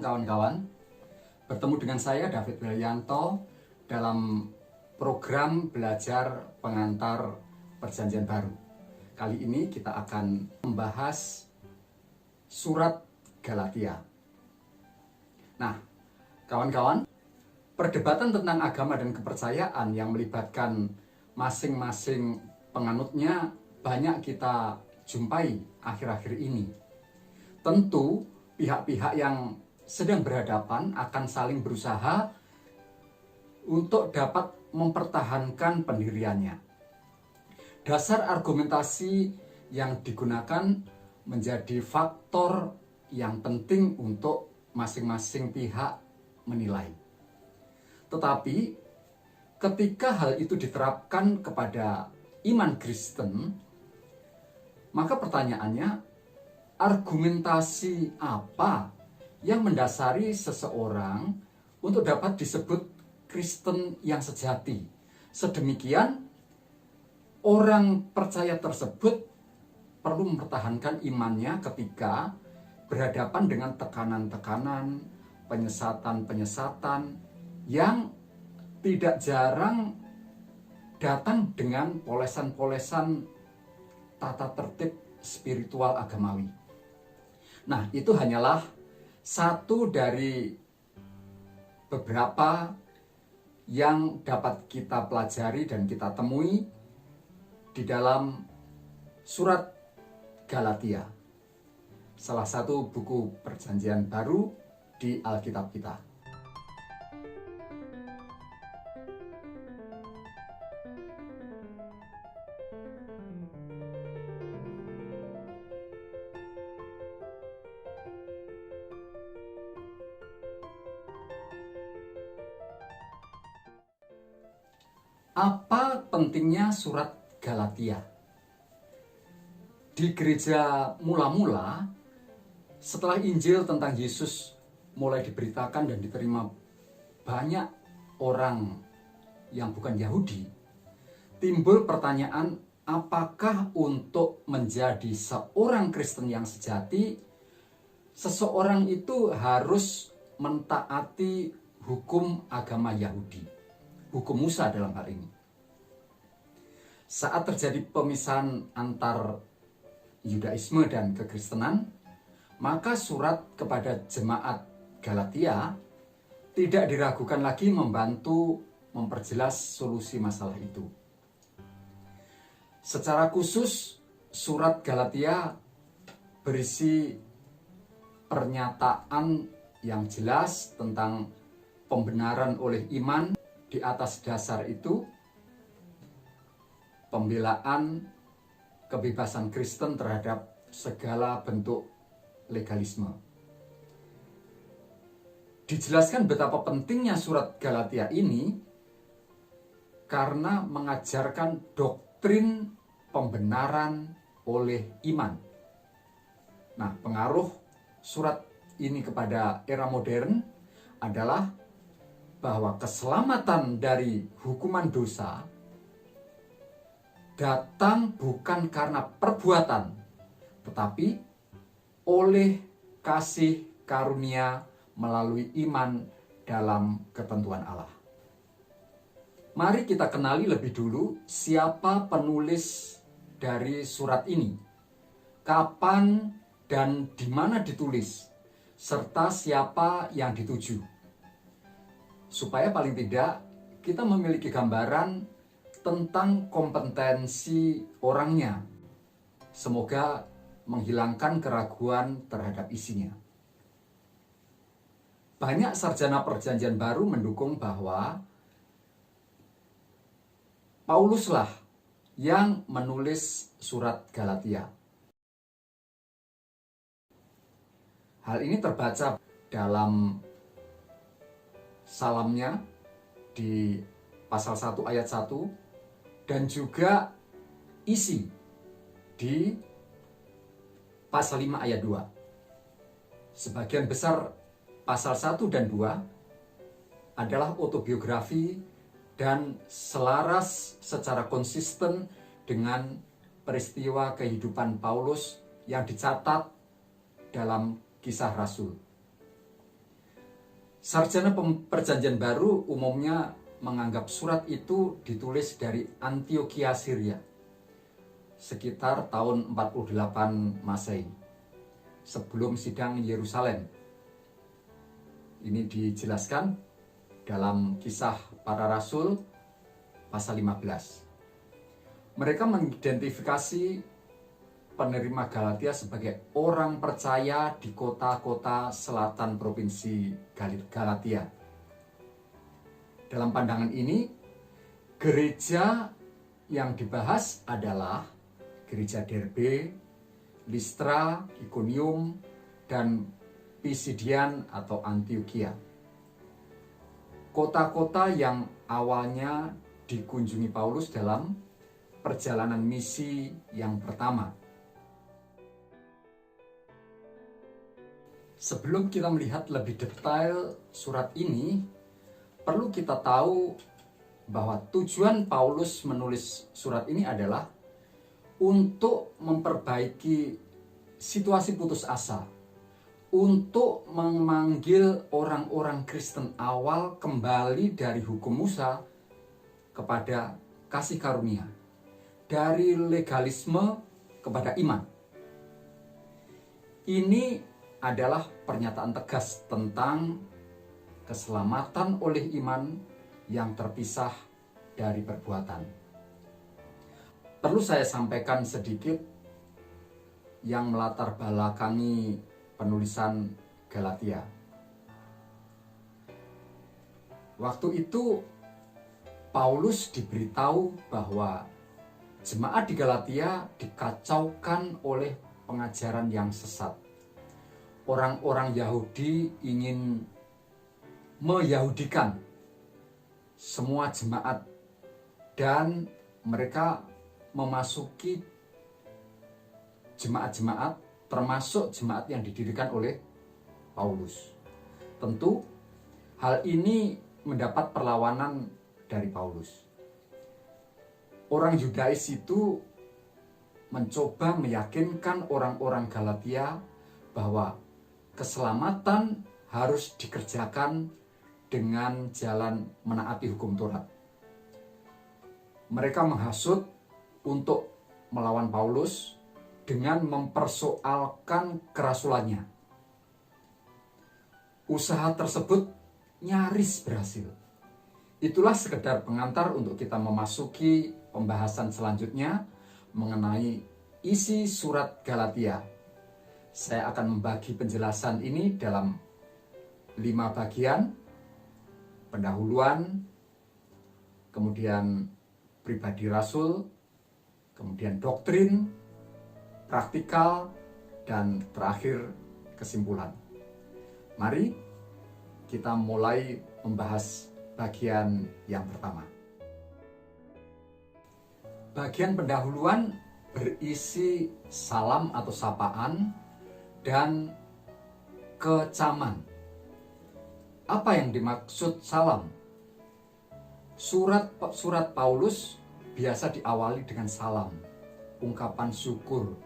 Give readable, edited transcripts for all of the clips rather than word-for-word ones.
kawan-kawan, bertemu dengan saya David Willianto dalam program belajar pengantar Perjanjian Baru. Kali ini kita akan membahas surat Galatia. Nah, kawan-kawan, perdebatan tentang agama dan kepercayaan yang melibatkan masing-masing penganutnya banyak kita jumpai akhir-akhir ini. Tentu pihak-pihak yang sedang berhadapan akan saling berusaha untuk dapat mempertahankan pendiriannya. Dasar argumentasi yang digunakan menjadi faktor yang penting untuk masing-masing pihak menilai. Tetapi ketika hal itu diterapkan kepada iman Kristen, maka pertanyaannya, argumentasi apa yang mendasari seseorang untuk dapat disebut Kristen yang sejati? Sedemikian, orang percaya tersebut perlu mempertahankan imannya ketika berhadapan dengan tekanan-tekanan, penyesatan-penyesatan yang tidak jarang datang dengan polesan-polesan tata tertib spiritual agamawi. Nah, itu hanyalah satu dari beberapa yang dapat kita pelajari dan kita temui di dalam surat Galatia, salah satu buku Perjanjian Baru di Alkitab kita. Apa pentingnya surat Galatia? Di gereja mula-mula, setelah Injil tentang Yesus mulai diberitakan dan diterima banyak orang yang bukan Yahudi, timbul pertanyaan, apakah untuk menjadi seorang Kristen yang sejati, seseorang itu harus mentaati hukum agama Yahudi, hukum Musa dalam hal ini. Saat terjadi pemisahan antar Yudaisme dan kekristenan, maka surat kepada jemaat Galatia tidak diragukan lagi membantu memperjelas solusi masalah itu. Secara khusus, surat Galatia berisi pernyataan yang jelas tentang pembenaran oleh iman di atas dasar itu, pembelaan kebebasan Kristen terhadap segala bentuk legalisme. Dijelaskan betapa pentingnya surat Galatia ini karena mengajarkan doktrin pembenaran oleh iman. Nah, pengaruh surat ini kepada era modern adalah bahwa keselamatan dari hukuman dosa datang bukan karena perbuatan, tetapi oleh kasih karunia melalui iman dalam ketentuan Allah. Mari kita kenali lebih dulu siapa penulis dari surat ini, kapan dan di mana ditulis, serta siapa yang dituju. Supaya paling tidak kita memiliki gambaran tentang kompetensi orangnya. Semoga menghilangkan keraguan terhadap isinya. Banyak sarjana Perjanjian Baru mendukung bahwa Pauluslah yang menulis surat Galatia. Hal ini terbaca dalam salamnya di pasal 1 ayat 1 dan juga isi di pasal 5 ayat 2. Sebagian besar pasal 1 dan 2 adalah autobiografi dan selaras secara konsisten dengan peristiwa kehidupan Paulus yang dicatat dalam Kisah Rasul. Sarjana Perjanjian Baru umumnya menganggap surat itu ditulis dari Antiokhia, Syria, sekitar tahun 48 Masehi, sebelum sidang Yerusalem. Ini dijelaskan dalam Kisah Para Rasul pasal 15. Mereka mengidentifikasi penerima Galatia sebagai orang percaya di kota-kota selatan provinsi Galatia. Dalam pandangan ini, gereja yang dibahas adalah gereja Derbe, Listra, Ikonium, dan Pisidian atau Antiokhia. Kota-kota yang awalnya dikunjungi Paulus dalam perjalanan misi yang pertama. Sebelum kita melihat lebih detail surat ini, perlu kita tahu bahwa tujuan Paulus menulis surat ini adalah untuk memperbaiki situasi putus asa, untuk memanggil orang-orang Kristen awal kembali dari hukum Musa kepada kasih karunia, dari legalisme kepada iman. Ini adalah pernyataan tegas tentang keselamatan oleh iman yang terpisah dari perbuatan. Perlu saya sampaikan sedikit yang melatar belakangi penulisan Galatia. Waktu itu Paulus diberitahu bahwa jemaat di Galatia dikacaukan oleh pengajaran yang sesat. Orang-orang Yahudi ingin meyahudikan semua jemaat dan mereka memasuki jemaat-jemaat, termasuk jemaat yang didirikan oleh Paulus. Tentu hal ini mendapat perlawanan dari Paulus. Orang Yudais itu mencoba meyakinkan orang-orang Galatia bahwa keselamatan harus dikerjakan dengan jalan menaati hukum Taurat. Mereka menghasut untuk melawan Paulus dengan mempersoalkan kerasulannya. Usaha tersebut nyaris berhasil. Itulah sekedar pengantar untuk kita memasuki pembahasan selanjutnya mengenai isi surat Galatia. Saya akan membagi penjelasan ini dalam 5 bagian: pendahuluan, kemudian pribadi rasul, kemudian doktrin, praktikal, dan terakhir kesimpulan. Mari kita mulai membahas bagian yang pertama. Bagian pendahuluan berisi salam atau sapaan dan kecaman. Apa yang dimaksud salam? Surat Paulus biasa diawali dengan salam, ungkapan syukur,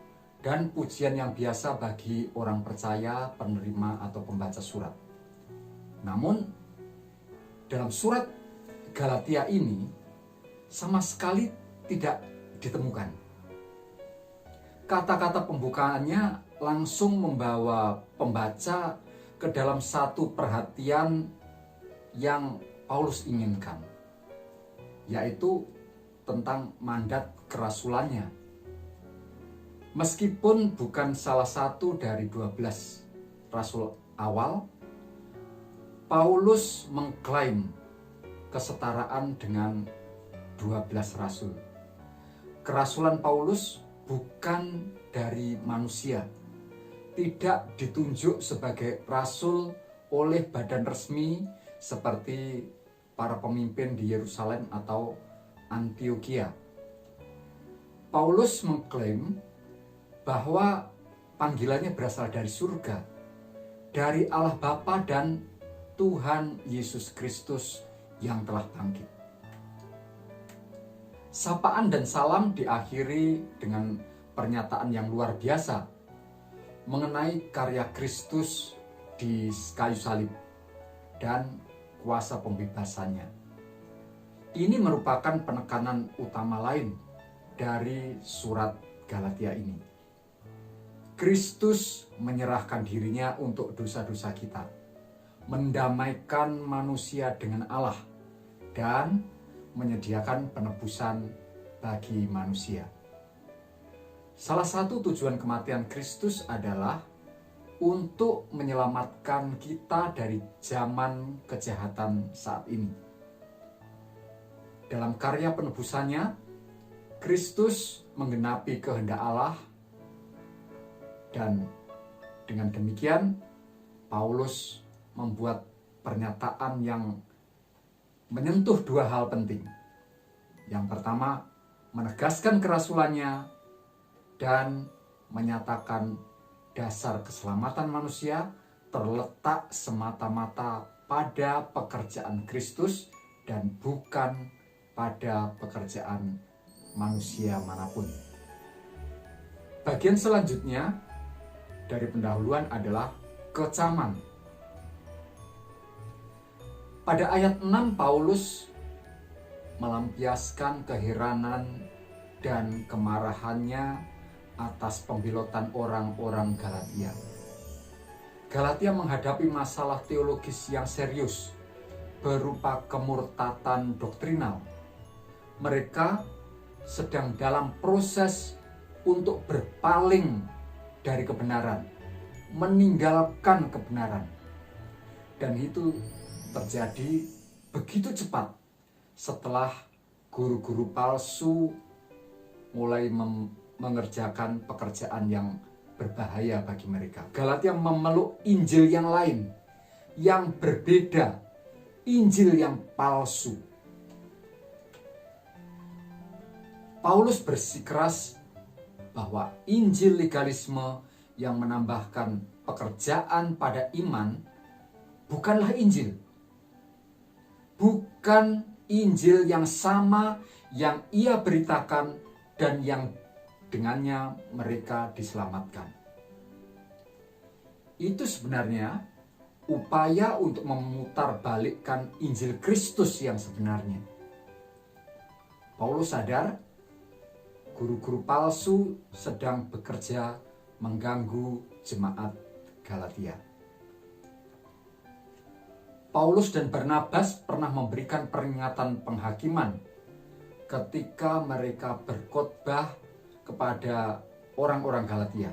dan pujian yang biasa bagi orang percaya, penerima, atau pembaca surat. Namun, dalam surat Galatia ini sama sekali tidak ditemukan. Kata-kata pembukaannya langsung membawa pembaca ke dalam satu perhatian yang Paulus inginkan, yaitu tentang mandat kerasulannya. Meskipun bukan salah satu dari 12 rasul awal, Paulus mengklaim kesetaraan dengan 12 rasul. Kerasulan Paulus bukan dari manusia, tidak ditunjuk sebagai rasul oleh badan resmi seperti para pemimpin di Yerusalem atau Antiokhia. Paulus mengklaim bahwa panggilannya berasal dari surga, dari Allah Bapa dan Tuhan Yesus Kristus yang telah bangkit. Sapaan dan salam diakhiri dengan pernyataan yang luar biasa mengenai karya Kristus di kayu salib dan kuasa pembebasannya. Ini merupakan penekanan utama lain dari surat Galatia ini. Kristus menyerahkan dirinya untuk dosa-dosa kita, mendamaikan manusia dengan Allah, dan menyediakan penebusan bagi manusia. Salah satu tujuan kematian Kristus adalah untuk menyelamatkan kita dari zaman kejahatan saat ini. Dalam karya penebusannya, Kristus menggenapi kehendak Allah, dan dengan demikian Paulus membuat pernyataan yang menyentuh dua hal penting. Yang pertama, menegaskan kerasulannya dan menyatakan dasar keselamatan manusia terletak semata-mata pada pekerjaan Kristus dan bukan pada pekerjaan manusia manapun. Bagian selanjutnya dari pendahuluan adalah kecaman. Pada ayat 6 Paulus melampiaskan keheranan dan kemarahannya atas pembelotan orang-orang Galatia. Galatia menghadapi masalah teologis yang serius berupa kemurtatan doktrinal. Mereka sedang dalam proses untuk berpaling dari kebenaran, meninggalkan kebenaran. Dan itu terjadi begitu cepat setelah guru-guru palsu mulai mengerjakan pekerjaan yang berbahaya bagi mereka. Galatia memeluk Injil yang lain, yang berbeda, Injil yang palsu. Paulus bersikeras bahwa Injil legalisme yang menambahkan pekerjaan pada iman bukanlah Injil. Bukan Injil yang sama yang ia beritakan dan yang dengannya mereka diselamatkan. Itu sebenarnya upaya untuk memutarbalikkan Injil Kristus yang sebenarnya. Paulus sadar guru-guru palsu sedang bekerja mengganggu jemaat Galatia. Paulus dan Barnabas pernah memberikan peringatan penghakiman ketika mereka berkhotbah kepada orang-orang Galatia.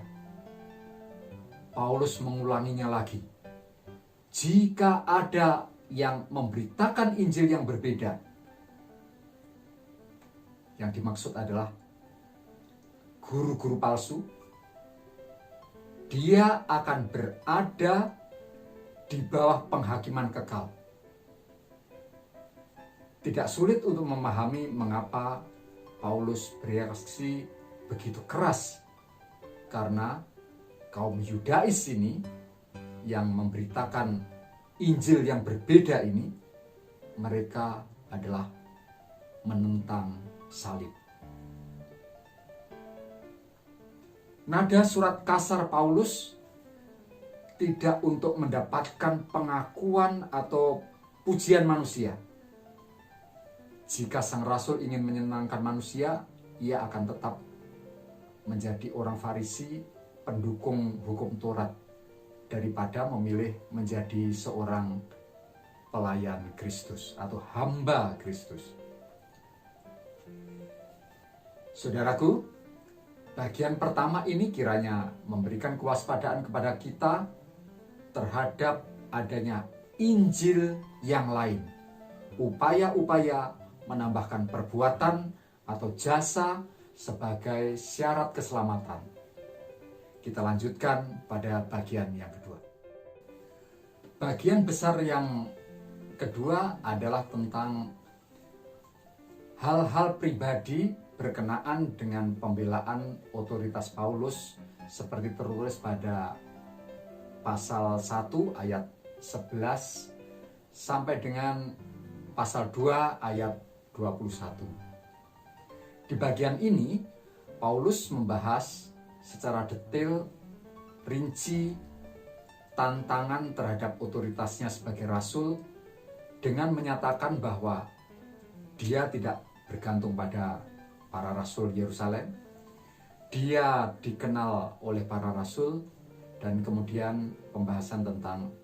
Paulus mengulanginya lagi. Jika ada yang memberitakan Injil yang berbeda, yang dimaksud adalah guru-guru palsu, dia akan berada di bawah penghakiman kekal. Tidak sulit untuk memahami mengapa Paulus bereaksi begitu keras, karena kaum Yudais ini yang memberitakan Injil yang berbeda ini, mereka adalah menentang salib. Nada surat kasar Paulus tidak untuk mendapatkan pengakuan atau pujian manusia. Jika sang rasul ingin menyenangkan manusia, ia akan tetap menjadi orang Farisi, pendukung hukum Taurat, daripada memilih menjadi seorang pelayan Kristus atau hamba Kristus. Saudaraku, bagian pertama ini kiranya memberikan kewaspadaan kepada kita terhadap adanya Injil yang lain. Upaya-upaya menambahkan perbuatan atau jasa sebagai syarat keselamatan. Kita lanjutkan pada bagian yang kedua. Bagian besar yang kedua adalah tentang hal-hal pribadi berkenaan dengan pembelaan otoritas Paulus seperti tertulis pada pasal 1 ayat 11 sampai dengan pasal 2 ayat 21. Di bagian ini Paulus membahas secara detail, rinci tantangan terhadap otoritasnya sebagai rasul dengan menyatakan bahwa dia tidak bergantung pada para rasul Yerusalem. Dia dikenal oleh para rasul, dan kemudian pembahasan tentang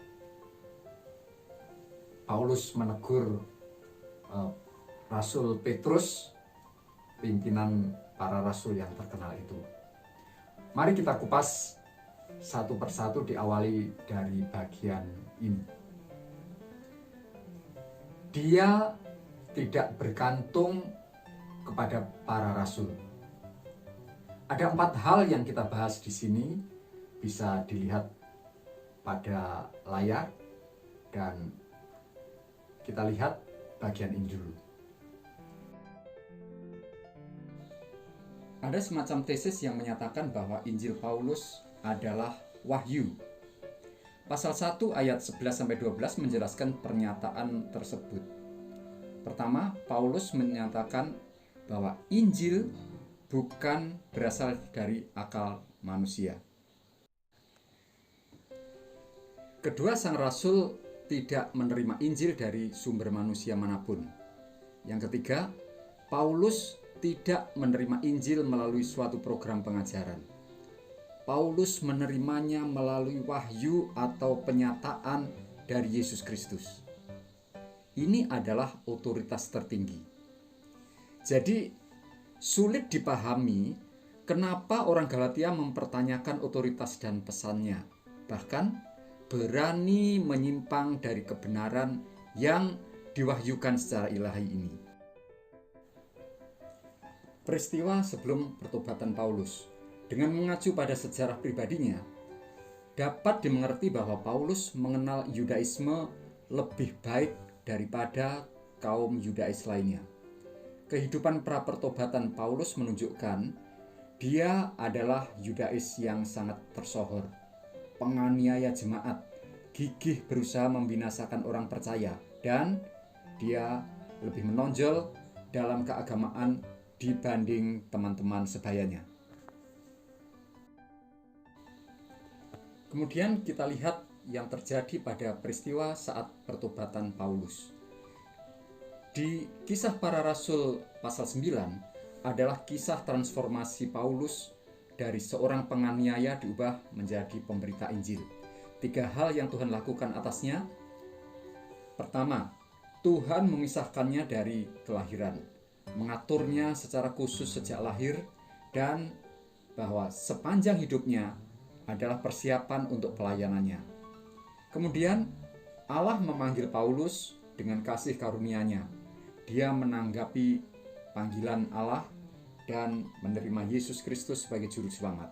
Paulus menegur Rasul Petrus, pimpinan para rasul yang terkenal itu. Mari kita kupas satu persatu, diawali dari bagian ini. Dia tidak bergantung kepada para rasul. Ada 4 hal yang kita bahas di sini, bisa dilihat pada layar, dan kita lihat bagian ini dulu. Ada semacam tesis yang menyatakan bahwa Injil Paulus adalah wahyu. Pasal 1 ayat 11-12 menjelaskan pernyataan tersebut. Pertama, Paulus menyatakan bahwa Injil bukan berasal dari akal manusia. Kedua, sang rasul tidak menerima Injil dari sumber manusia manapun. Yang ketiga, Paulus tidak menerima Injil melalui suatu program pengajaran. Paulus menerimanya melalui wahyu atau penyataan dari Yesus Kristus. Ini adalah otoritas tertinggi. Jadi, sulit dipahami kenapa orang Galatia mempertanyakan otoritas dan pesannya, bahkan berani menyimpang dari kebenaran yang diwahyukan secara ilahi ini. Peristiwa sebelum pertobatan Paulus dengan mengacu pada sejarah pribadinya dapat dimengerti bahwa Paulus mengenal Yudaisme lebih baik daripada kaum Yudais lainnya. Kehidupan pra-pertobatan Paulus menunjukkan dia adalah Yudais yang sangat tersohor, penganiaya jemaat, gigih berusaha membinasakan orang percaya, dan dia lebih menonjol dalam keagamaan dibanding teman-teman sebayanya. Kemudian kita lihat yang terjadi pada peristiwa saat pertobatan Paulus. Di Kisah Para Rasul pasal 9 adalah kisah transformasi Paulus dari seorang penganiaya diubah menjadi pemberita Injil. 3 hal yang Tuhan lakukan atasnya. Pertama, Tuhan memisahkannya dari kelahiran, mengaturnya secara khusus sejak lahir, dan bahwa sepanjang hidupnya adalah persiapan untuk pelayanannya. Kemudian Allah memanggil Paulus dengan kasih karunia-Nya. Dia menanggapi panggilan Allah dan menerima Yesus Kristus sebagai juru selamat.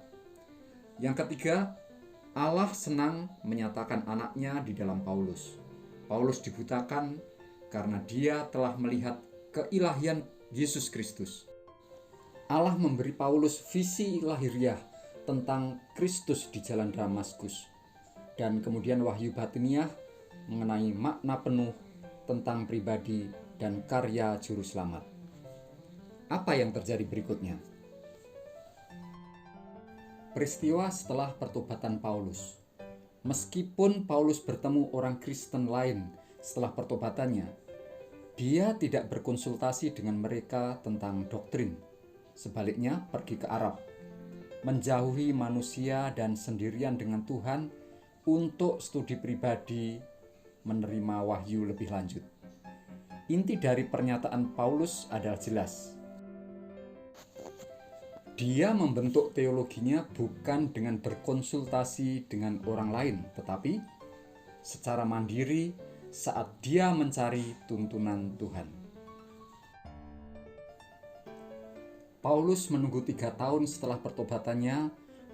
Yang ketiga, Allah senang menyatakan anaknya di dalam Paulus. Paulus dibutakan karena dia telah melihat keilahian Yesus Kristus. Allah memberi Paulus visi lahiriah tentang Kristus di jalan Damaskus, dan kemudian wahyu batiniah mengenai makna penuh tentang pribadi dan karya juru selamat. Apa yang terjadi berikutnya? Peristiwa setelah pertobatan Paulus. Meskipun Paulus bertemu orang Kristen lain setelah pertobatannya, dia tidak berkonsultasi dengan mereka tentang doktrin. Sebaliknya, pergi ke Arab, menjauhi manusia dan sendirian dengan Tuhan untuk studi pribadi, menerima wahyu lebih lanjut. Inti dari pernyataan Paulus adalah jelas. Dia membentuk teologinya bukan dengan berkonsultasi dengan orang lain, tetapi secara mandiri saat dia mencari tuntunan Tuhan. Paulus menunggu 3 tahun setelah pertobatannya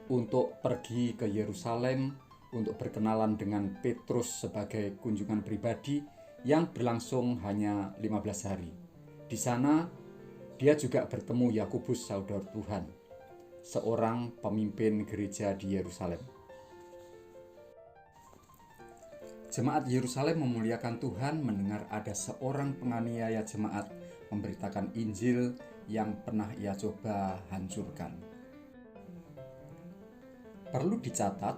untuk pergi ke Yerusalem untuk berkenalan dengan Petrus sebagai kunjungan pribadi yang berlangsung hanya 15 hari. Di sana, dia juga bertemu Yakobus, saudara Tuhan, seorang pemimpin gereja di Yerusalem. Jemaat Yerusalem memuliakan Tuhan mendengar ada seorang penganiaya jemaat memberitakan Injil yang pernah ia coba hancurkan. Perlu dicatat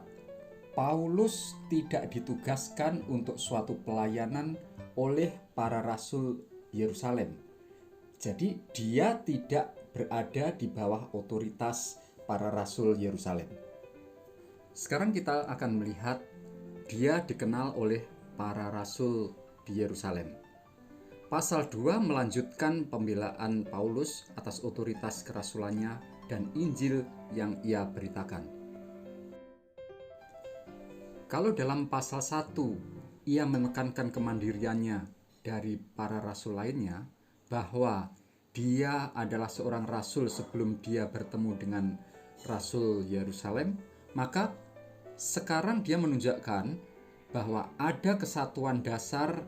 Paulus tidak ditugaskan untuk suatu pelayanan oleh para rasul Yerusalem. Jadi dia tidak berada di bawah otoritas para rasul Yerusalem. Sekarang kita akan melihat dia dikenal oleh para rasul di Yerusalem. Pasal 2 melanjutkan pembelaan Paulus atas otoritas kerasulannya dan Injil yang ia beritakan. Kalau dalam pasal 1 ia menekankan kemandiriannya dari para rasul lainnya, bahwa dia adalah seorang rasul sebelum dia bertemu dengan rasul Yerusalem, maka sekarang dia menunjukkan bahwa ada kesatuan dasar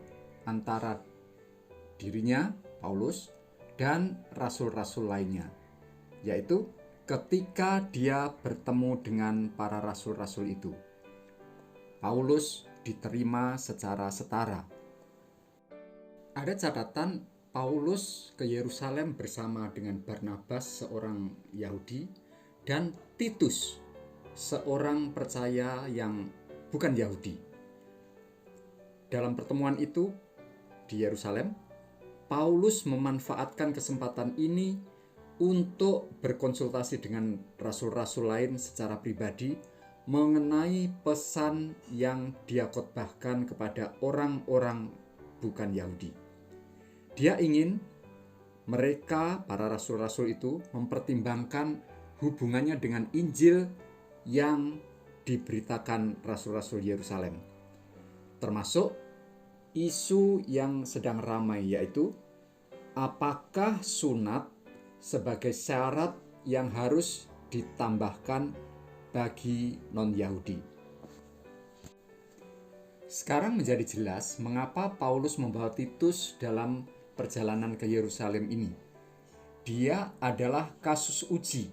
antara dirinya, Paulus, dan rasul-rasul lainnya, yaitu ketika dia bertemu dengan para rasul-rasul itu, Paulus diterima secara setara. Ada catatan Paulus ke Yerusalem bersama dengan Barnabas, seorang Yahudi, dan Titus, seorang percaya yang bukan Yahudi. Dalam pertemuan itu di Yerusalem, Paulus memanfaatkan kesempatan ini untuk berkonsultasi dengan rasul-rasul lain secara pribadi mengenai pesan yang dia khotbahkan kepada orang-orang bukan Yahudi. Dia ingin mereka, para rasul-rasul itu, mempertimbangkan hubungannya dengan Injil yang diberitakan rasul-rasul Yerusalem, termasuk isu yang sedang ramai, yaitu apakah sunat sebagai syarat yang harus ditambahkan bagi non-Yahudi. Sekarang menjadi jelas mengapa Paulus membawa Titus dalam perjalanan ke Yerusalem ini. Dia adalah kasus uji.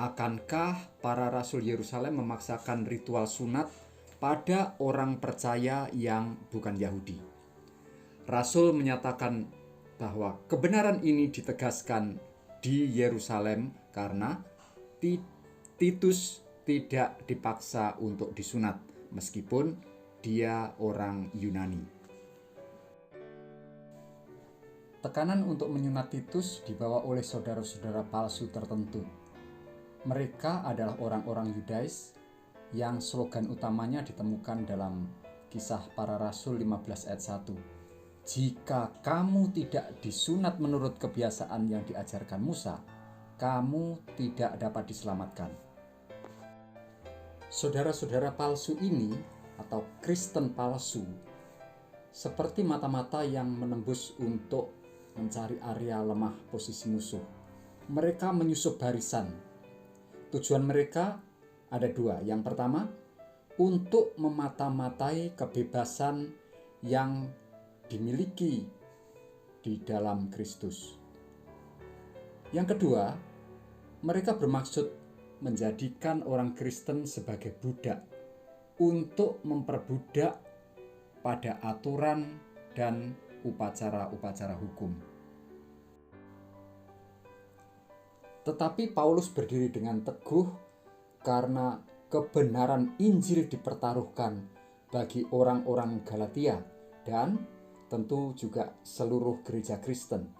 Akankah para rasul Yerusalem memaksakan ritual sunat pada orang percaya yang bukan Yahudi? Rasul menyatakan bahwa kebenaran ini ditegaskan di Yerusalem karena Titus tidak dipaksa untuk disunat, meskipun dia orang Yunani. Tekanan untuk menyunat Titus dibawa oleh saudara-saudara palsu tertentu. Mereka adalah orang-orang Yudais yang slogan utamanya ditemukan dalam Kisah Para Rasul 15 ayat 1. Jika kamu tidak disunat menurut kebiasaan yang diajarkan Musa, kamu tidak dapat diselamatkan. Saudara-saudara palsu ini atau Kristen palsu seperti mata-mata yang menembus untuk mencari area lemah posisi musuh. Mereka menyusup barisan. Tujuan mereka ada dua. Yang pertama, untuk memata-matai kebebasan yang dimiliki di dalam Kristus. Yang kedua, mereka bermaksud menjadikan orang Kristen sebagai budak untuk memperbudak pada aturan dan upacara-upacara hukum. Tetapi Paulus berdiri dengan teguh karena kebenaran Injil dipertaruhkan bagi orang-orang Galatia dan tentu juga seluruh gereja Kristen.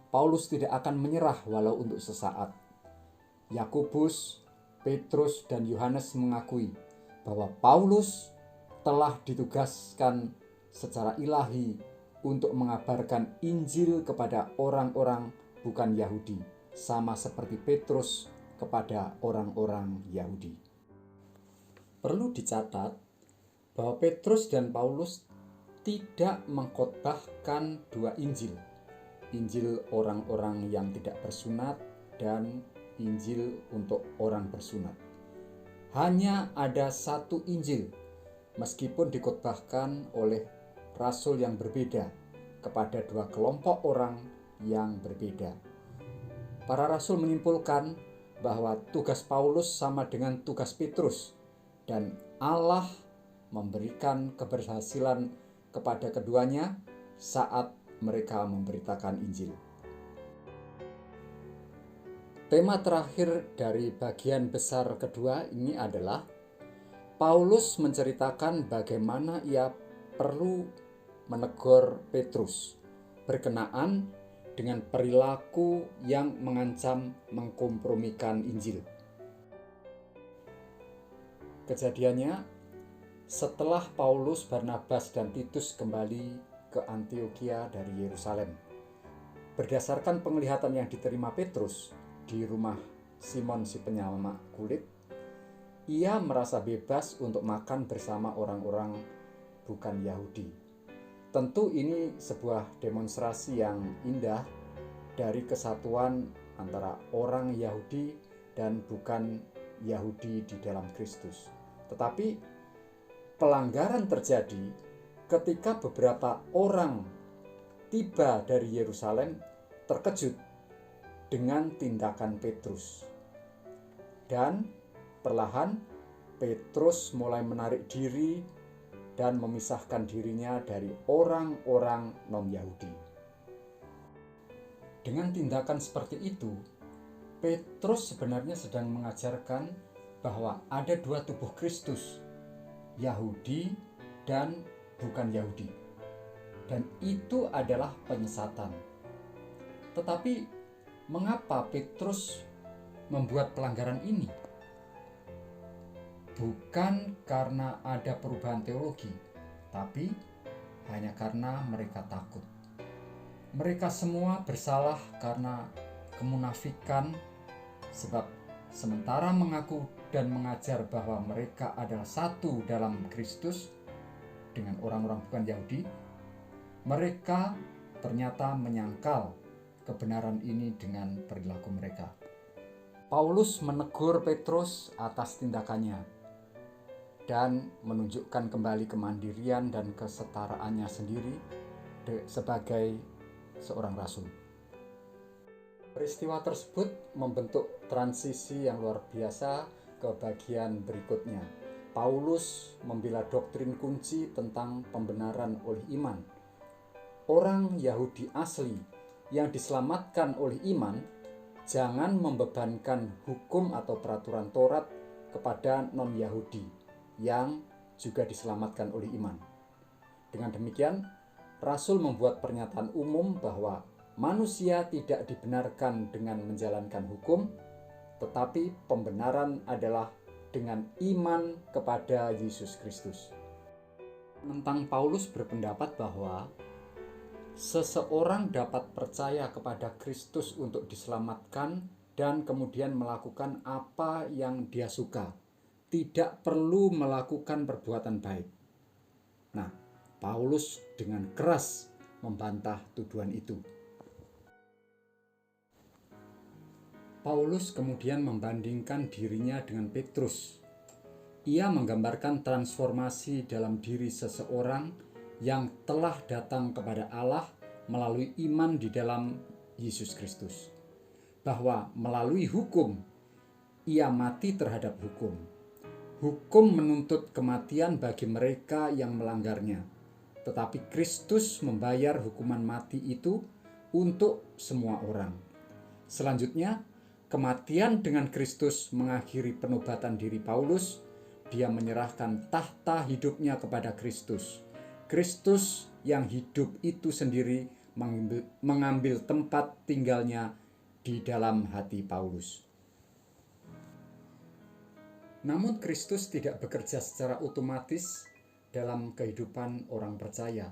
Paulus tidak akan menyerah walau untuk sesaat. Yakobus, Petrus, dan Yohanes mengakui bahwa Paulus telah ditugaskan secara ilahi untuk mengabarkan Injil kepada orang-orang bukan Yahudi, sama seperti Petrus kepada orang-orang Yahudi. Perlu dicatat bahwa Petrus dan Paulus tidak mengkhotbahkan dua Injil, Injil orang-orang yang tidak bersunat dan Injil untuk orang bersunat. Hanya ada satu Injil, meskipun dikhotbahkan oleh rasul yang berbeda kepada dua kelompok orang yang berbeda. Para rasul menyimpulkan bahwa tugas Paulus sama dengan tugas Petrus, dan Allah memberikan keberhasilan kepada keduanya saat mereka memberitakan Injil. Tema terakhir dari bagian besar kedua ini adalah Paulus menceritakan bagaimana ia perlu menegur Petrus berkenaan dengan perilaku yang mengancam mengkompromikan Injil. Kejadiannya, setelah Paulus, Barnabas, dan Titus kembali ke Antiokhia dari Yerusalem, berdasarkan penglihatan yang diterima Petrus di rumah Simon si penyalmak kulit, ia merasa bebas untuk makan bersama orang-orang bukan Yahudi. Tentu ini sebuah demonstrasi yang indah dari kesatuan antara orang Yahudi dan bukan Yahudi di dalam Kristus. Tetapi pelanggaran terjadi ketika beberapa orang tiba dari Yerusalem terkejut dengan tindakan Petrus. Dan perlahan Petrus mulai menarik diri dan memisahkan dirinya dari orang-orang non-Yahudi. Dengan tindakan seperti itu, Petrus sebenarnya sedang mengajarkan bahwa ada dua tubuh Kristus, Yahudi dan bukan Yahudi. Dan itu adalah penyesatan. Tetapi mengapa Petrus membuat pelanggaran ini? Bukan karena ada perubahan teologi, tapi hanya karena mereka takut. Mereka semua bersalah karena kemunafikan, sebab sementara mengaku dan mengajar bahwa mereka adalah satu dalam Kristus dengan orang-orang bukan Yahudi, mereka ternyata menyangkal kebenaran ini dengan perilaku mereka. Paulus menegur Petrus atas tindakannya dan menunjukkan kembali kemandirian dan kesetaraannya sendiri sebagai seorang rasul. Peristiwa tersebut membentuk transisi yang luar biasa ke bagian berikutnya. Paulus membela doktrin kunci tentang pembenaran oleh iman. Orang Yahudi asli yang diselamatkan oleh iman jangan membebankan hukum atau peraturan Taurat kepada non-Yahudi yang juga diselamatkan oleh iman. Dengan demikian, Rasul membuat pernyataan umum bahwa manusia tidak dibenarkan dengan menjalankan hukum, tetapi pembenaran adalah dengan iman kepada Yesus Kristus. Tentang Paulus berpendapat bahwa seseorang dapat percaya kepada Kristus untuk diselamatkan dan kemudian melakukan apa yang dia suka, tidak perlu melakukan perbuatan baik. Nah, Paulus dengan keras membantah tuduhan itu. Paulus kemudian membandingkan dirinya dengan Petrus. Ia menggambarkan transformasi dalam diri seseorang yang telah datang kepada Allah melalui iman di dalam Yesus Kristus. Bahwa melalui hukum, ia mati terhadap hukum. Hukum menuntut kematian bagi mereka yang melanggarnya. Tetapi Kristus membayar hukuman mati itu untuk semua orang. Selanjutnya, kematian dengan Kristus mengakhiri penobatan diri Paulus. Dia menyerahkan tahta hidupnya kepada Kristus. Kristus yang hidup itu sendiri mengambil tempat tinggalnya di dalam hati Paulus. Namun Kristus tidak bekerja secara otomatis dalam kehidupan orang percaya.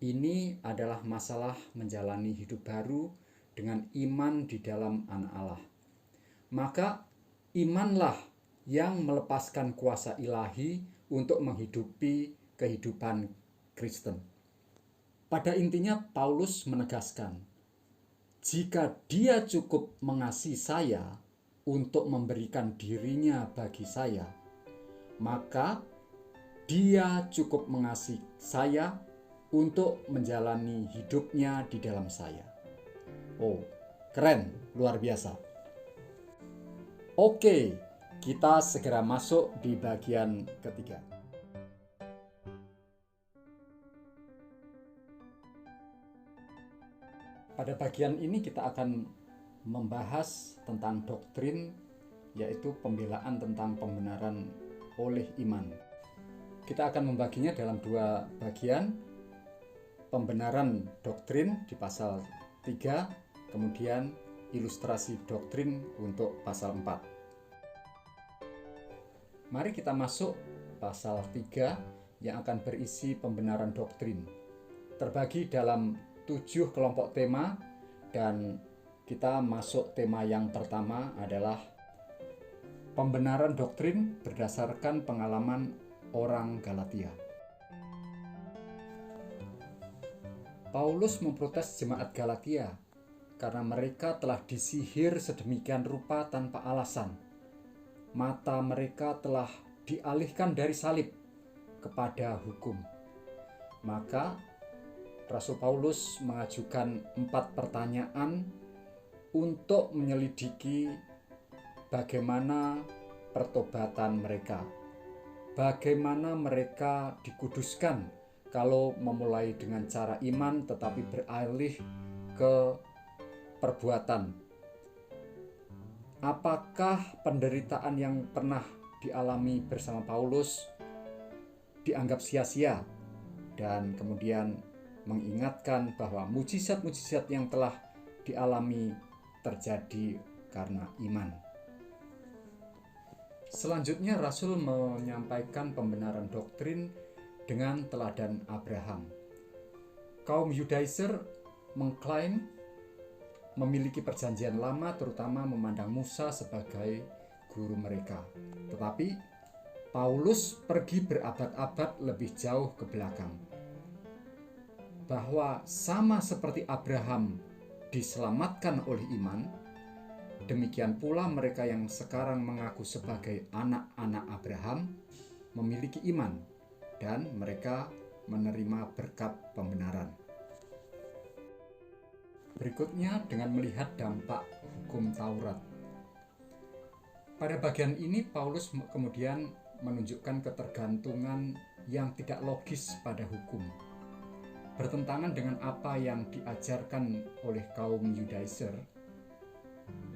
Ini adalah masalah menjalani hidup baru dengan iman di dalam Anak Allah. Maka imanlah yang melepaskan kuasa ilahi untuk menghidupi kehidupan Kristen. Pada intinya Paulus menegaskan, jika dia cukup mengasihi saya untuk memberikan dirinya bagi saya, maka dia cukup mengasihi saya untuk menjalani hidupnya di dalam saya. Oh, keren, luar biasa. Oke, kita segera masuk di bagian ketiga. Pada bagian ini kita akan membahas tentang doktrin, yaitu pembelaan tentang pembenaran oleh iman. Kita akan membaginya dalam dua bagian, pembenaran doktrin di pasal 3, kemudian ilustrasi doktrin untuk pasal 4. Mari kita masuk pasal 3 yang akan berisi pembenaran doktrin. Terbagi dalam 7 kelompok tema, dan kita masuk tema yang pertama adalah pembenaran doktrin berdasarkan pengalaman orang Galatia. Paulus memprotes jemaat Galatia karena mereka telah disihir sedemikian rupa tanpa alasan. Mata mereka telah dialihkan dari salib kepada hukum. Maka Rasul Paulus mengajukan 4 pertanyaan untuk menyelidiki bagaimana pertobatan mereka, bagaimana mereka dikuduskan kalau memulai dengan cara iman tetapi beralih ke perbuatan. Apakah penderitaan yang pernah dialami bersama Paulus dianggap sia-sia, dan kemudian mengingatkan bahwa mujizat-mujizat yang telah dialami terjadi karena iman. Selanjutnya Rasul menyampaikan pembenaran doktrin dengan teladan Abraham. Kaum Yudaizer mengklaim memiliki perjanjian lama, terutama memandang Musa sebagai guru mereka. Tetapi Paulus pergi berabad-abad lebih jauh ke belakang, bahwa sama seperti Abraham diselamatkan oleh iman, demikian pula mereka yang sekarang mengaku sebagai anak-anak Abraham memiliki iman, dan mereka menerima berkat pembenaran. Berikutnya dengan melihat dampak hukum Taurat. Pada bagian ini Paulus kemudian menunjukkan ketergantungan yang tidak logis pada hukum, bertentangan dengan apa yang diajarkan oleh kaum Yudaizer.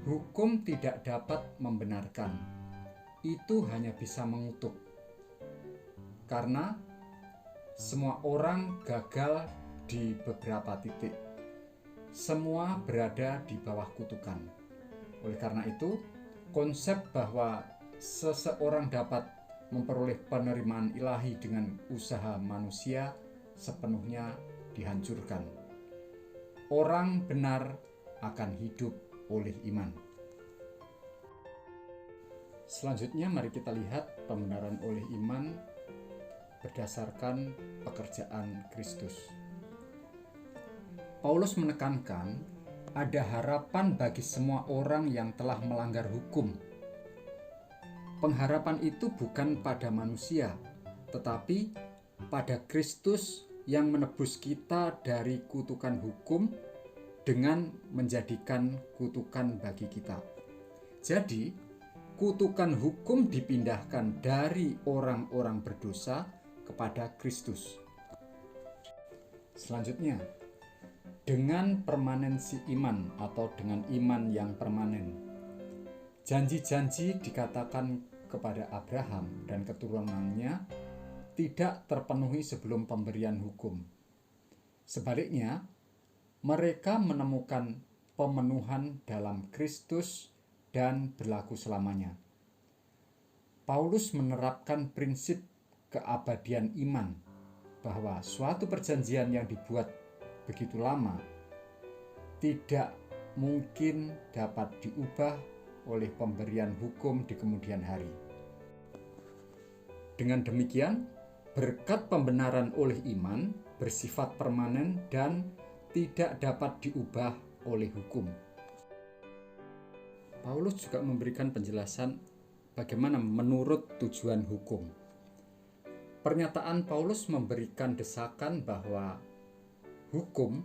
Hukum tidak dapat membenarkan, itu hanya bisa mengutuk. Karena semua orang gagal di beberapa titik. Semua berada di bawah kutukan. Oleh karena itu, konsep bahwa seseorang dapat memperoleh penerimaan ilahi dengan usaha manusia sepenuhnya dihancurkan. Orang benar akan hidup oleh iman. Selanjutnya mari kita lihat pembenaran oleh iman berdasarkan pekerjaan Kristus. Paulus menekankan ada harapan bagi semua orang yang telah melanggar hukum. Pengharapan itu bukan pada manusia, tetapi pada Kristus yang menebus kita dari kutukan hukum dengan menjadikan kutukan bagi kita. Jadi, kutukan hukum dipindahkan dari orang-orang berdosa kepada Kristus. Selanjutnya, dengan permanensi iman atau dengan iman yang permanen. Janji-janji dikatakan kepada Abraham dan keturunannya tidak terpenuhi sebelum pemberian hukum. Sebaliknya, mereka menemukan pemenuhan dalam Kristus dan berlaku selamanya. Paulus menerapkan prinsip keabadian iman, bahwa suatu perjanjian yang dibuat begitu lama tidak mungkin dapat diubah oleh pemberian hukum di kemudian hari. Dengan demikian, berkat pembenaran oleh iman bersifat permanen dan tidak dapat diubah oleh hukum. Paulus juga memberikan penjelasan bagaimana menurut tujuan hukum. Pernyataan Paulus memberikan desakan bahwa hukum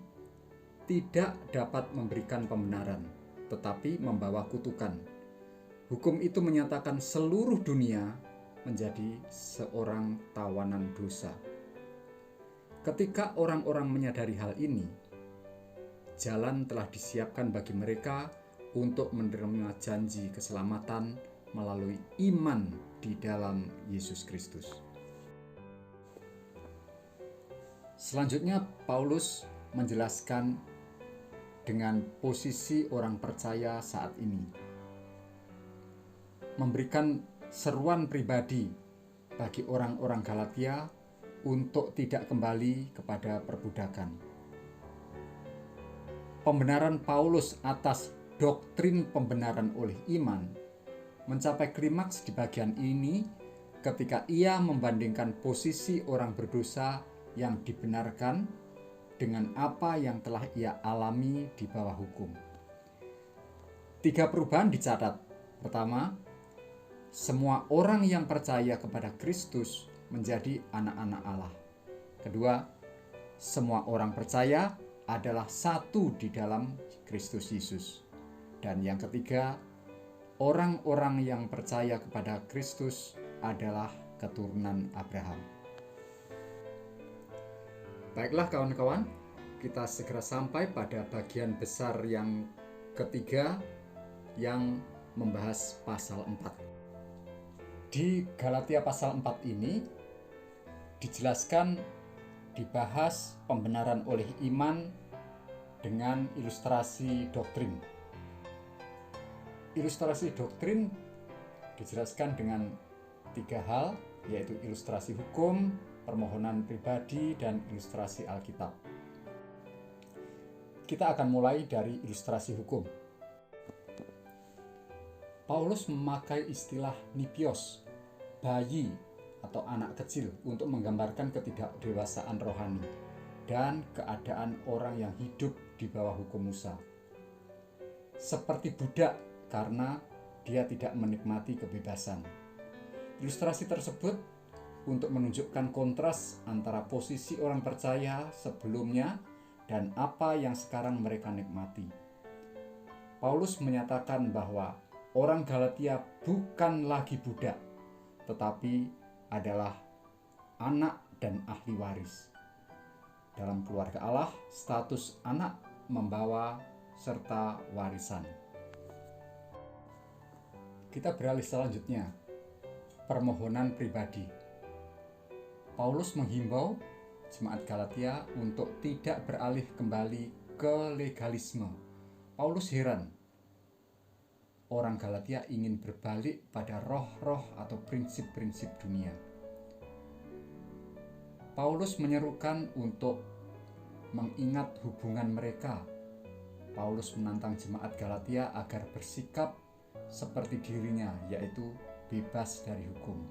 tidak dapat memberikan pembenaran, tetapi membawa kutukan. Hukum itu menyatakan seluruh dunia menjadi seorang tawanan dosa. Ketika orang-orang menyadari hal ini, jalan telah disiapkan bagi mereka untuk menerima janji keselamatan melalui iman di dalam Yesus Kristus. Selanjutnya Paulus menjelaskan dengan posisi orang percaya saat ini, memberikan seruan pribadi bagi orang-orang Galatia untuk tidak kembali kepada perbudakan. Pembenaran Paulus atas doktrin pembenaran oleh iman mencapai klimaks di bagian ini ketika ia membandingkan posisi orang berdosa yang dibenarkan dengan apa yang telah ia alami di bawah hukum. 3 perubahan dicatat. Pertama, semua orang yang percaya kepada Kristus menjadi anak-anak Allah. Kedua, semua orang percaya adalah satu di dalam Kristus Yesus. Dan yang ketiga, orang-orang yang percaya kepada Kristus adalah keturunan Abraham. Baiklah kawan-kawan, kita segera sampai pada bagian besar yang ketiga yang membahas pasal 4. Di Galatia pasal 4 ini dijelaskan, dibahas pembenaran oleh iman dengan ilustrasi doktrin. Ilustrasi doktrin dijelaskan dengan 3 hal, yaitu ilustrasi hukum, permohonan pribadi, dan ilustrasi Alkitab. Kita akan mulai dari ilustrasi hukum. Paulus memakai istilah nipios, bayi atau anak kecil, untuk menggambarkan ketidakdewasaan rohani dan keadaan orang yang hidup di bawah hukum Musa. Seperti budak karena dia tidak menikmati kebebasan. Ilustrasi tersebut untuk menunjukkan kontras antara posisi orang percaya sebelumnya dan apa yang sekarang mereka nikmati. Paulus menyatakan bahwa orang Galatia bukan lagi budak, tetapi adalah anak dan ahli waris. Dalam keluarga Allah, status anak membawa serta warisan. Kita beralih selanjutnya, permohonan pribadi. Paulus menghimbau jemaat Galatia untuk tidak beralih kembali ke legalisme. Paulus heran, orang Galatia ingin berbalik pada roh-roh atau prinsip-prinsip dunia. Paulus menyerukan untuk mengingat hubungan mereka. Paulus menantang jemaat Galatia agar bersikap seperti dirinya, yaitu bebas dari hukum.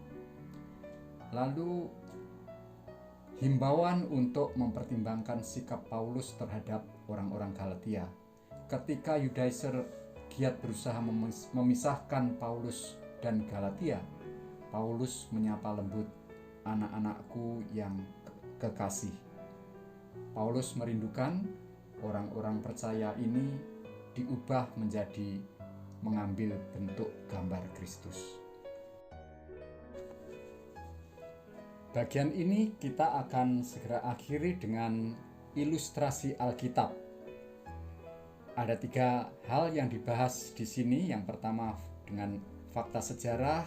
Lalu himbauan untuk mempertimbangkan sikap Paulus terhadap orang-orang Galatia. Ketika Yudaiser giat berusaha memisahkan Paulus dan Galatia, Paulus menyapa lembut, "Anak-anakku yang kekasih." Paulus merindukan orang-orang percaya ini diubah menjadi mengambil bentuk gambar Kristus. Bagian ini kita akan segera akhiri dengan ilustrasi Alkitab. Ada 3 hal yang dibahas di sini. Yang pertama dengan fakta sejarah,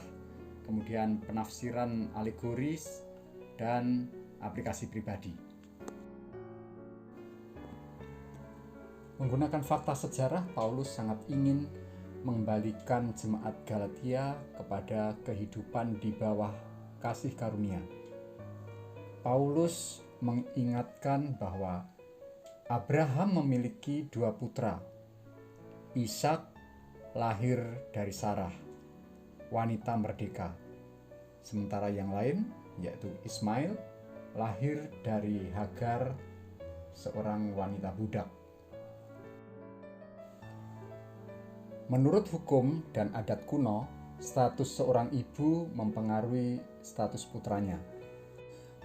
kemudian penafsiran alegoris, dan aplikasi pribadi. Menggunakan fakta sejarah, Paulus sangat ingin mengembalikan jemaat Galatia kepada kehidupan di bawah kasih karunia. Paulus mengingatkan bahwa Abraham memiliki 2 putra. Ishak lahir dari Sarah, wanita merdeka. Sementara yang lain, yaitu Ismail, lahir dari Hagar, seorang wanita budak. Menurut hukum dan adat kuno, status seorang ibu mempengaruhi status putranya.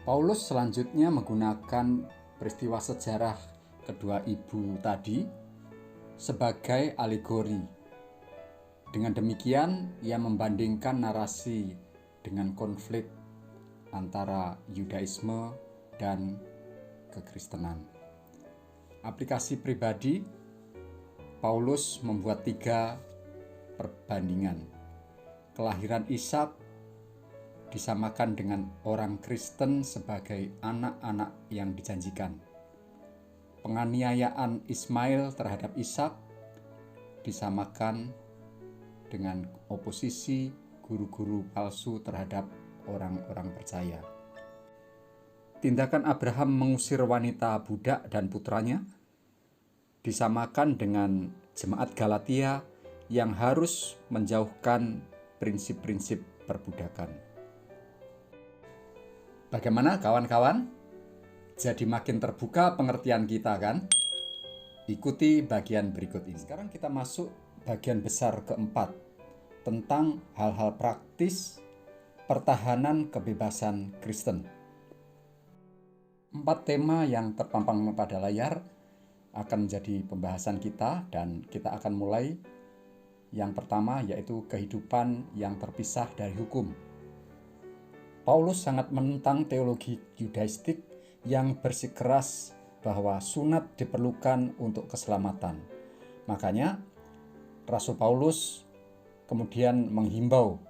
Paulus selanjutnya menggunakan peristiwa sejarah kedua ibu tadi sebagai alegori. Dengan demikian, ia membandingkan narasi dengan konflik antara Yudaisme dan kekristenan. Aplikasi pribadi, Paulus membuat 3 perbandingan. Kelahiran Ishak disamakan dengan orang Kristen sebagai anak-anak yang dijanjikan. Penganiayaan Ismail terhadap Ishak disamakan dengan oposisi guru-guru palsu terhadap orang-orang percaya. Tindakan Abraham mengusir wanita budak dan putranya disamakan dengan jemaat Galatia yang harus menjauhkan prinsip-prinsip perbudakan. Bagaimana kawan-kawan? Jadi makin terbuka pengertian kita kan? Ikuti bagian berikut ini. Sekarang kita masuk bagian besar keempat tentang hal-hal praktis pertahanan kebebasan Kristen. 4 tema yang terpampang pada layar akan menjadi pembahasan kita, dan kita akan mulai. Yang pertama yaitu kehidupan yang terpisah dari hukum. Paulus sangat menentang teologi Yudaistik yang bersikeras bahwa sunat diperlukan untuk keselamatan. Makanya Rasul Paulus kemudian menghimbau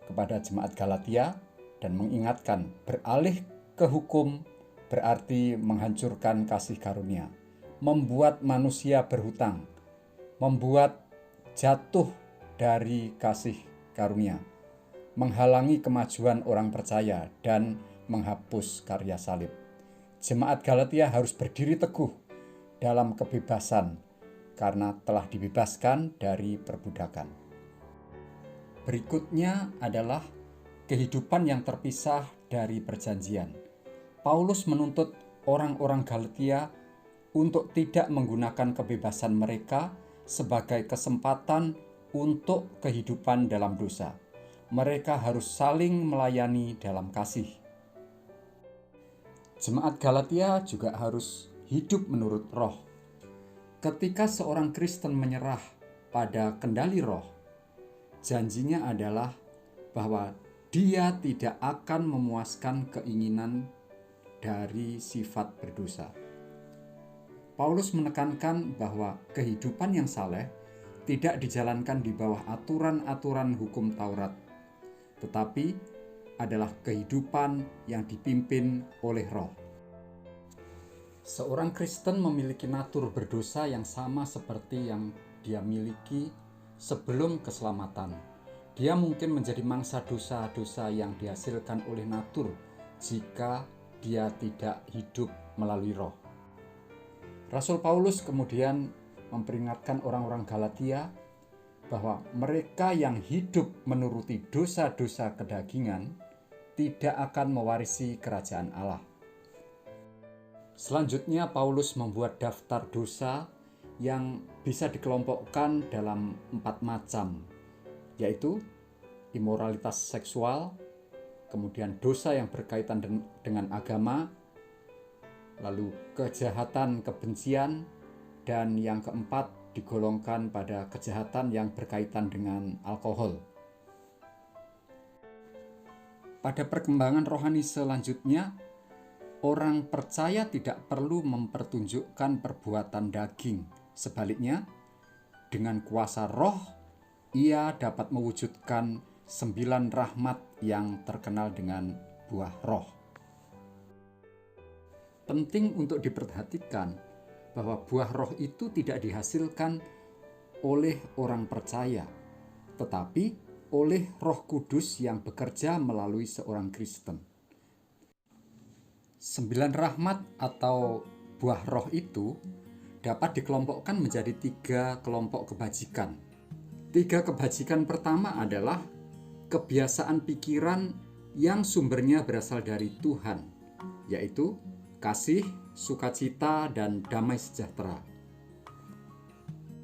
kepada jemaat Galatia dan mengingatkan, beralih ke hukum berarti menghancurkan kasih karunia, membuat manusia berhutang, membuat jatuh dari kasih karunia, menghalangi kemajuan orang percaya, dan menghapus karya salib. Jemaat Galatia harus berdiri teguh dalam kebebasan karena telah dibebaskan dari perbudakan. Berikutnya adalah kehidupan yang terpisah dari perjanjian. Paulus menuntut orang-orang Galatia untuk tidak menggunakan kebebasan mereka sebagai kesempatan untuk kehidupan dalam dosa. Mereka harus saling melayani dalam kasih. Jemaat Galatia juga harus hidup menurut roh. Ketika seorang Kristen menyerah pada kendali roh, janjinya adalah bahwa dia tidak akan memuaskan keinginan dari sifat berdosa. Paulus menekankan bahwa kehidupan yang saleh tidak dijalankan di bawah aturan-aturan hukum Taurat, tetapi adalah kehidupan yang dipimpin oleh roh. Seorang Kristen memiliki natur berdosa yang sama seperti yang dia miliki sebelum keselamatan. Dia mungkin menjadi mangsa dosa-dosa yang dihasilkan oleh natur jika dia tidak hidup melalui roh. Rasul Paulus kemudian memperingatkan orang-orang Galatia bahwa mereka yang hidup menuruti dosa-dosa kedagingan tidak akan mewarisi kerajaan Allah. Selanjutnya Paulus membuat daftar dosa yang bisa dikelompokkan dalam 4 macam, yaitu imoralitas seksual, kemudian dosa yang berkaitan dengan agama, lalu kejahatan kebencian, dan yang keempat digolongkan pada kejahatan yang berkaitan dengan alkohol. Pada perkembangan rohani selanjutnya, orang percaya tidak perlu mempertunjukkan perbuatan daging. Sebaliknya, dengan kuasa roh, ia dapat mewujudkan 9 rahmat yang terkenal dengan buah roh. Penting untuk diperhatikan bahwa buah roh itu tidak dihasilkan oleh orang percaya, tetapi oleh Roh Kudus yang bekerja melalui seorang Kristen. 9 rahmat atau buah roh itu dapat dikelompokkan menjadi 3 kelompok kebajikan. 3 kebajikan pertama adalah kebiasaan pikiran yang sumbernya berasal dari Tuhan, yaitu kasih, sukacita, dan damai sejahtera.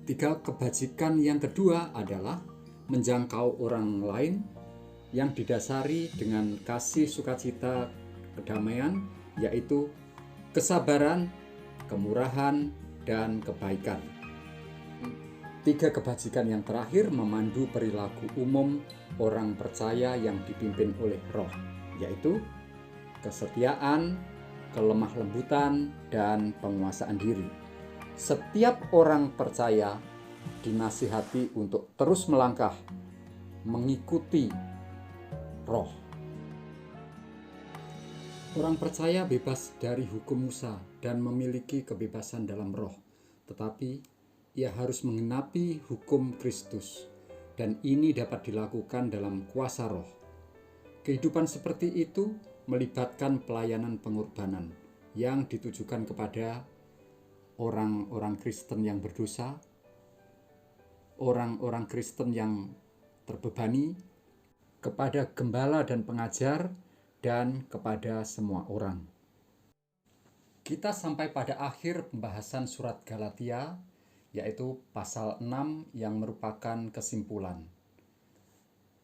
3 kebajikan yang kedua adalah menjangkau orang lain yang didasari dengan kasih, sukacita, kedamaian, yaitu kesabaran, kemurahan, dan kebaikan. 3 kebajikan yang terakhir memandu perilaku umum orang percaya yang dipimpin oleh roh, yaitu kesetiaan, kelemah lembutan, dan penguasaan diri. Setiap orang percaya dinasihati untuk terus melangkah mengikuti roh. Orang percaya bebas dari hukum Musa dan memiliki kebebasan dalam roh, tetapi ia harus mengenapi hukum Kristus, dan ini dapat dilakukan dalam kuasa roh. Kehidupan seperti itu melibatkan pelayanan pengorbanan yang ditujukan kepada orang-orang Kristen yang berdosa, orang-orang Kristen yang terbebani, kepada gembala dan pengajar, dan kepada semua orang. Kita sampai pada akhir pembahasan surat Galatia, yaitu pasal 6 yang merupakan kesimpulan.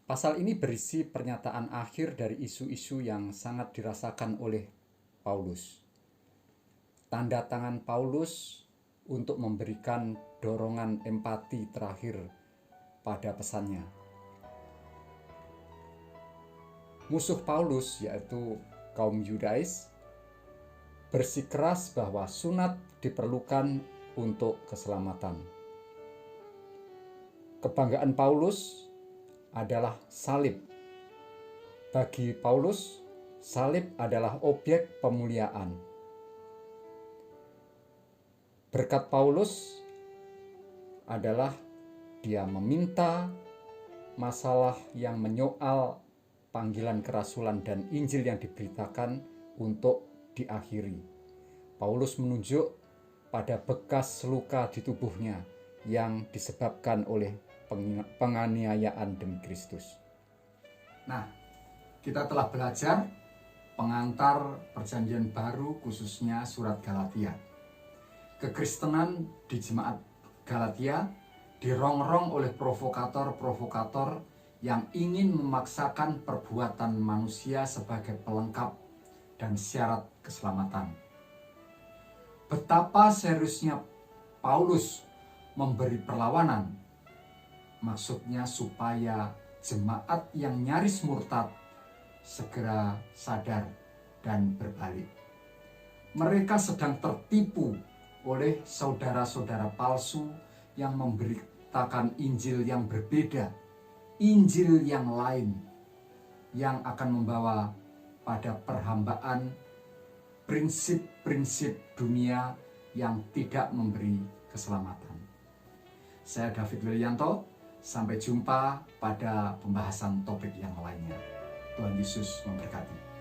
Pasal ini berisi pernyataan akhir dari isu-isu yang sangat dirasakan oleh Paulus. Tanda tangan Paulus untuk memberikan dorongan empati terakhir pada pesannya. Musuh Paulus, yaitu kaum Yudais, bersikeras bahwa sunat diperlukan untuk keselamatan. Kebanggaan Paulus adalah salib. Bagi Paulus, salib adalah objek pemuliaan. Berkat Paulus adalah dia meminta masalah yang menyoal panggilan kerasulan dan Injil yang diberitakan untuk diakhiri. Paulus menunjuk pada bekas luka di tubuhnya yang disebabkan oleh penganiayaan demi Kristus. Nah, kita telah belajar pengantar perjanjian baru, khususnya surat Galatia. Kekristenan di jemaat Galatia dirongrong oleh provokator-provokator yang ingin memaksakan perbuatan manusia sebagai pelengkap dan syarat keselamatan. Betapa seriusnya Paulus memberi perlawanan, maksudnya supaya jemaat yang nyaris murtad segera sadar dan berbalik. Mereka sedang tertipu oleh saudara-saudara palsu yang memberitakan Injil yang berbeda, Injil yang lain, yang akan membawa pada perhambaan prinsip-prinsip dunia yang tidak memberi keselamatan. Saya David Wilianto, sampai jumpa pada pembahasan topik yang lainnya. Tuhan Yesus memberkati.